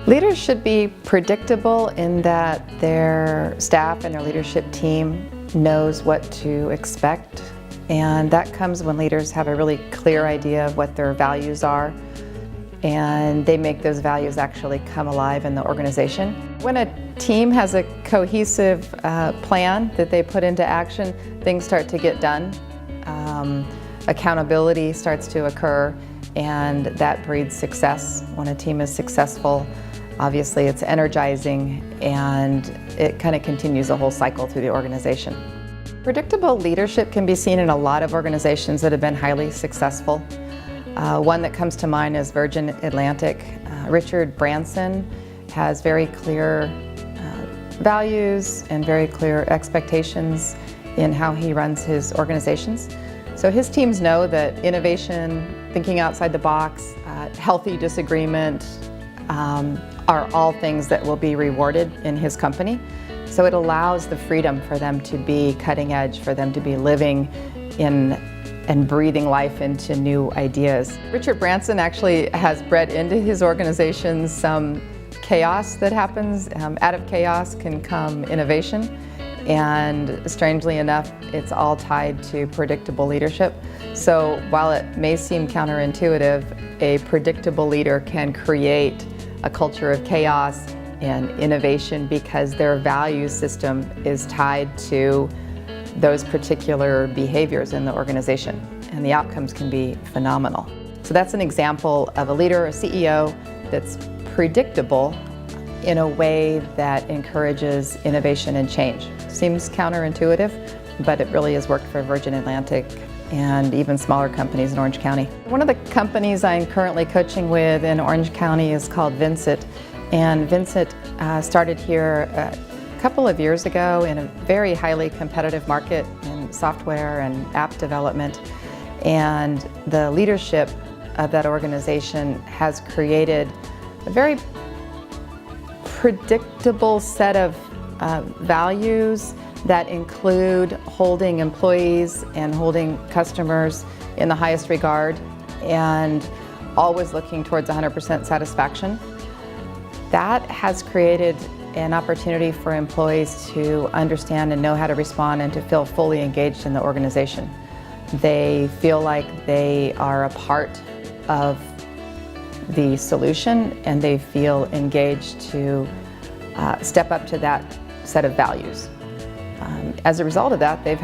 Leaders should be predictable in that their staff and their leadership team knows what to expect, and that comes when leaders have a really clear idea of what their values are, and they make those values actually come alive in the organization. When a team has a cohesive plan that they put into action, things start to get done. Accountability starts to occur, and that breeds success. When a team is successful, obviously it's energizing, and it kind of continues a whole cycle through the organization. Predictable leadership can be seen in a lot of organizations that have been highly successful. One that comes to mind is Virgin Atlantic. Richard Branson has very clear values and very clear expectations in how he runs his organizations. So his teams know that innovation, thinking outside the box, healthy disagreement are all things that will be rewarded in his company. So it allows the freedom for them to be cutting edge, for them to be living in and breathing life into new ideas. Richard Branson actually has bred into his organizations some chaos that happens. Out of chaos can come innovation, and strangely enough, it's all tied to predictable leadership. So while it may seem counterintuitive, a predictable leader can create a culture of chaos and innovation because their value system is tied to those particular behaviors in the organization, and the outcomes can be phenomenal. So that's an example of a leader, a CEO, that's predictable in a way that encourages innovation and change. Seems counterintuitive, but it really has worked for Virgin Atlantic and even smaller companies in Orange County. One of the companies I'm currently coaching with in Orange County is called Vincit, and Vincit started here a couple of years ago in a very highly competitive market in software and app development, and the leadership of that organization has created a very predictable set of values that include holding employees and holding customers in the highest regard and always looking towards 100% satisfaction. That has created an opportunity for employees to understand and know how to respond and to feel fully engaged in the organization. They feel like they are a part of the solution, and they feel engaged to step up to that set of values. As a result of that, they've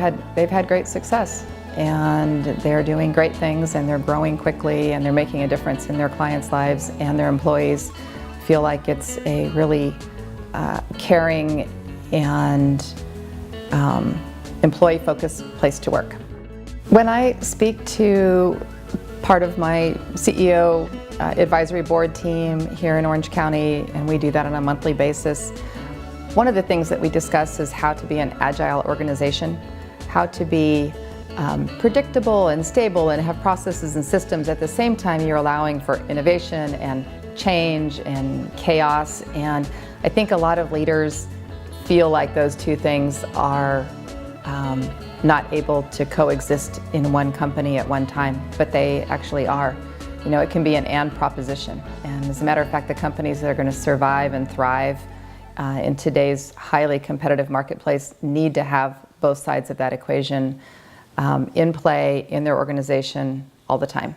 had great success, and they're doing great things, and they're growing quickly, and they're making a difference in their clients' lives, and their employees feel like it's a really caring and employee-focused place to work. When I speak to part of my CEO advisory board team here in Orange County, and we do that on a monthly basis, one of the things that we discuss is how to be an agile organization, how to be predictable and stable and have processes and systems at the same time you're allowing for innovation and change and chaos. And I think a lot of leaders feel like those two things are not able to coexist in one company at one time, but they actually are. You know, it can be an and proposition. And as a matter of fact, the companies that are going to survive and thrive in today's highly competitive marketplace need to have both sides of that equation in play in their organization all the time.